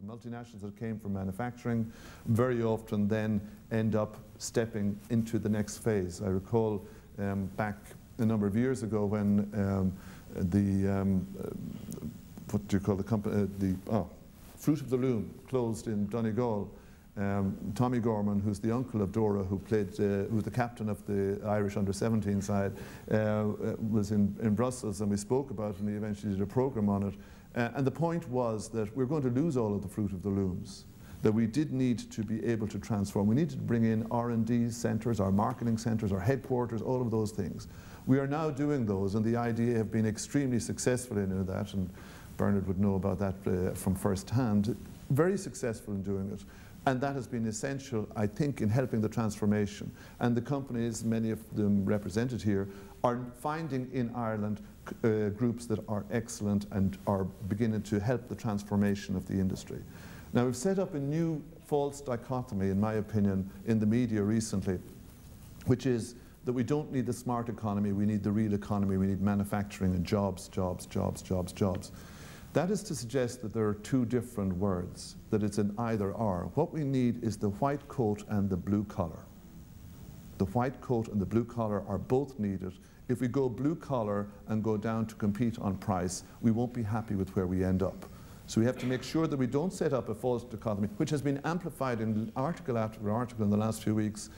multinationals that came from manufacturing very often then end up stepping into the next phase. I recall back a number of years ago when what do you call the company, Fruit of the Loom closed in Donegal. Tommy Gorman, who's the uncle of Dora, who played, who's the captain of the Irish under-17 side, was in Brussels, and we spoke about it, and we eventually did a program on it. And the point was that we're going to lose all of the fruit of the looms, that we did need to be able to transform. We needed to bring in R&D centres, our marketing centres, our headquarters, all of those things. We are now doing those, and the IDA have been extremely successful in that, and Bernard would know about that from first hand, very successful in doing it. And that has been essential, I think, in helping the transformation. And the companies, many of them represented here, are finding in Ireland groups that are excellent and are beginning to help the transformation of the industry. Now, we've set up a new false dichotomy, in my opinion, in the media recently, which is that we don't need the smart economy, we need the real economy, we need manufacturing and jobs, jobs, jobs, jobs, jobs. That is to suggest that there are two different words, that it's an either-or. What we need is the white coat and the blue collar. The white coat and the blue collar are both needed. If we go blue collar and go down to compete on price, we won't be happy with where we end up. So we have to make sure that we don't set up a false dichotomy, which has been amplified in article after article in the last few weeks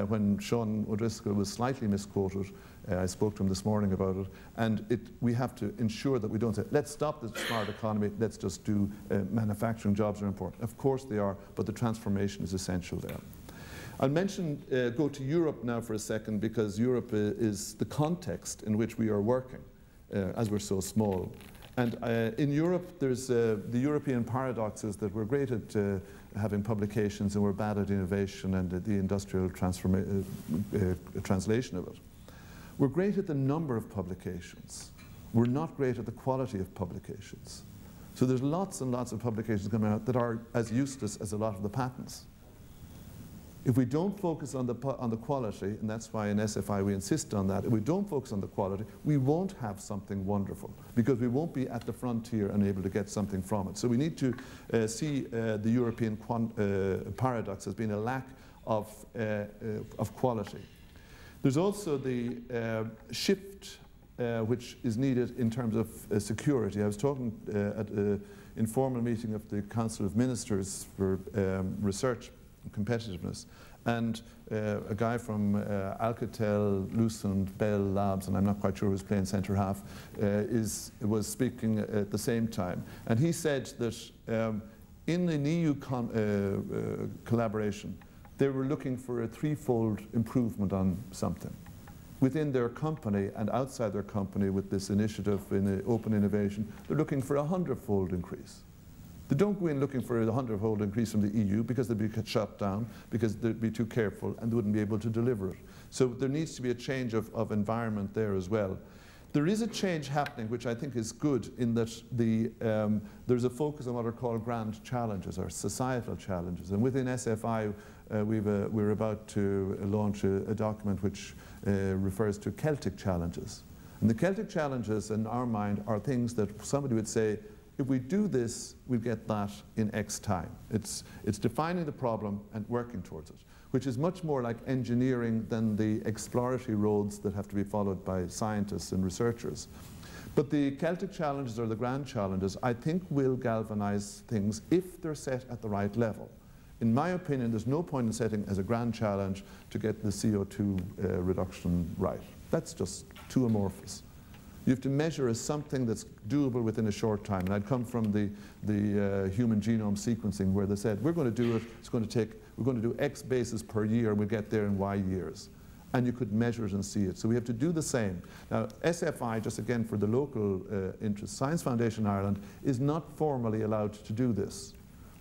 when Sean O'Driscoll was slightly misquoted. I spoke to him this morning about it. And we have to ensure that we don't say, let's stop the smart economy, let's just do manufacturing jobs are important. Of course they are, but the transformation is essential there. I'll mention, go to Europe now for a second, because Europe is the context in which we are working, as we're so small. And in Europe, there's the European paradox is that we're great at having publications and we're bad at innovation and the industrial translation of it. We're great at the number of publications. We're not great at the quality of publications. So there's lots and lots of publications coming out that are as useless as a lot of the patents. If we don't focus on the quality, and that's why in SFI we insist on that, if we don't focus on the quality, we won't have something wonderful, because we won't be at the frontier and able to get something from it. So we need to see the European paradox as being a lack of quality. There's also the shift which is needed in terms of security. I was talking at an informal meeting of the Council of Ministers for Research competitiveness, and a guy from Alcatel, Lucent, Bell Labs, and I'm not quite sure who's playing centre half, was speaking at the same time, and he said that in an EU collaboration they were looking for a threefold improvement on something within their company and outside their company. With this initiative in open innovation, they're looking for a 100-fold increase. They don't go in looking for a 100-fold increase from the EU, because they'd be shut down, because they'd be too careful and they wouldn't be able to deliver it. So there needs to be a change of environment there as well. There is a change happening which I think is good, in that there's a focus on what are called grand challenges or societal challenges. And within SFI we're about to launch a document which refers to Celtic challenges. And the Celtic challenges in our mind are things that somebody would say, if we do this, we'll get that in X time. It's defining the problem and working towards it, which is much more like engineering than the exploratory roads that have to be followed by scientists and researchers. But the Celtic challenges, or the grand challenges, I think will galvanize things if they're set at the right level. In my opinion, there's no point in setting as a grand challenge to get the CO2 reduction right. That's just too amorphous. You have to measure as something that's doable within a short time. And I'd come from the human genome sequencing, where they said, we're going to do it, we're going to do X bases per year, and we'll get there in Y years. And you could measure it and see it. So we have to do the same. Now, SFI, just again for the local interest, Science Foundation Ireland is not formally allowed to do this,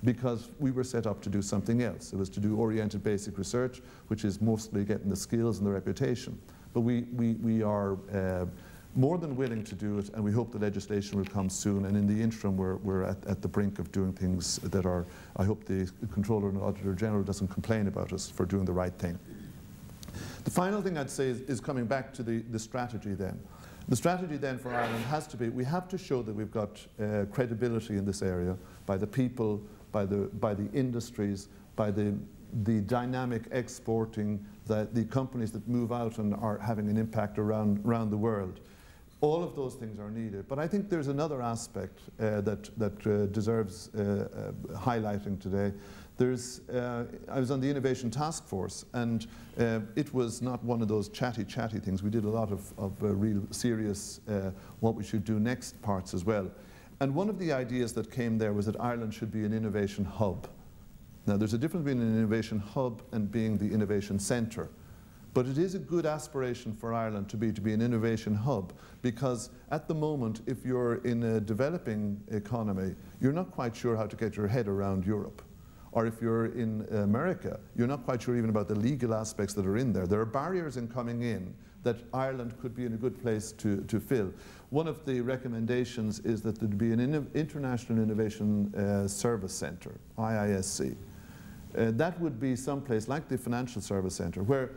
because we were set up to do something else. It was to do oriented basic research, which is mostly getting the skills and the reputation. But we are more than willing to do it, and we hope the legislation will come soon. And in the interim, we're at the brink of doing things that are, I hope the Controller and Auditor General doesn't complain about us for doing the right thing. The final thing I'd say is coming back to the strategy then. The strategy then for Ireland has to be, we have to show that we've got credibility in this area by the people by the industries, by the dynamic exporting, the companies that move out and are having an impact around the world. All of those things are needed. But I think there's another aspect that deserves highlighting today. I was on the Innovation Task Force, and it was not one of those chatty things. We did a lot of real serious what we should do next parts as well. And one of the ideas that came there was that Ireland should be an innovation hub. Now, there's a difference between an innovation hub and being the innovation centre. But it is a good aspiration for Ireland to be an innovation hub, because at the moment, if you're in a developing economy, you're not quite sure how to get your head around Europe. Or if you're in America, you're not quite sure even about the legal aspects that are in there. There are barriers in coming in that Ireland could be in a good place to fill. One of the recommendations is that there be an International Innovation Service Centre, IISC. That would be someplace like the Financial Service Centre, where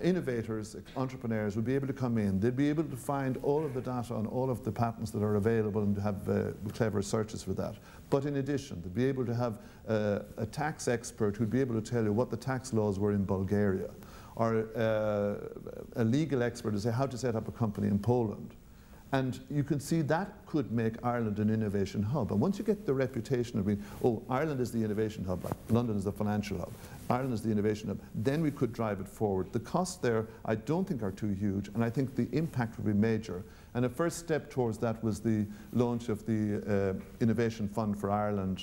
innovators, entrepreneurs would be able to come in. They'd be able to find all of the data on all of the patents that are available and have clever searches for that. But in addition, they'd be able to have a tax expert who'd be able to tell you what the tax laws were in Bulgaria, or a legal expert to say how to set up a company in Poland. And you can see that could make Ireland an innovation hub. And once you get the reputation of being, oh, Ireland is the innovation hub, like London is the financial hub, Ireland is the innovation hub, then we could drive it forward. The costs there, I don't think are too huge, and I think the impact would be major. And a first step towards that was the launch of the Innovation Fund for Ireland,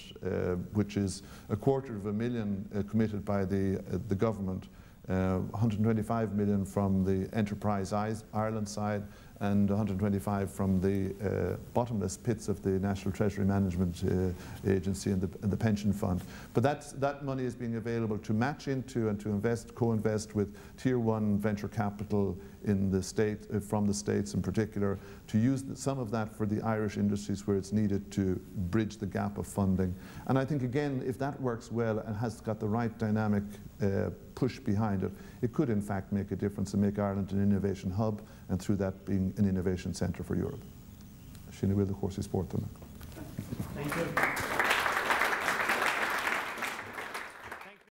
which is $250,000 committed by the government, 125 million from the Enterprise Ireland side, and 125 from the bottomless pits of the National Treasury Management Agency and the pension fund. But that money is being available to match into and to co-invest with Tier 1 venture capital in the state, from the States in particular, to use some of that for the Irish industries where it's needed to bridge the gap of funding. And I think, again, if that works well and has got the right dynamic push behind it, it could in fact make a difference and make Ireland an innovation hub, and through that being an innovation centre for Europe. Sheena will, of course, support them. Thank you.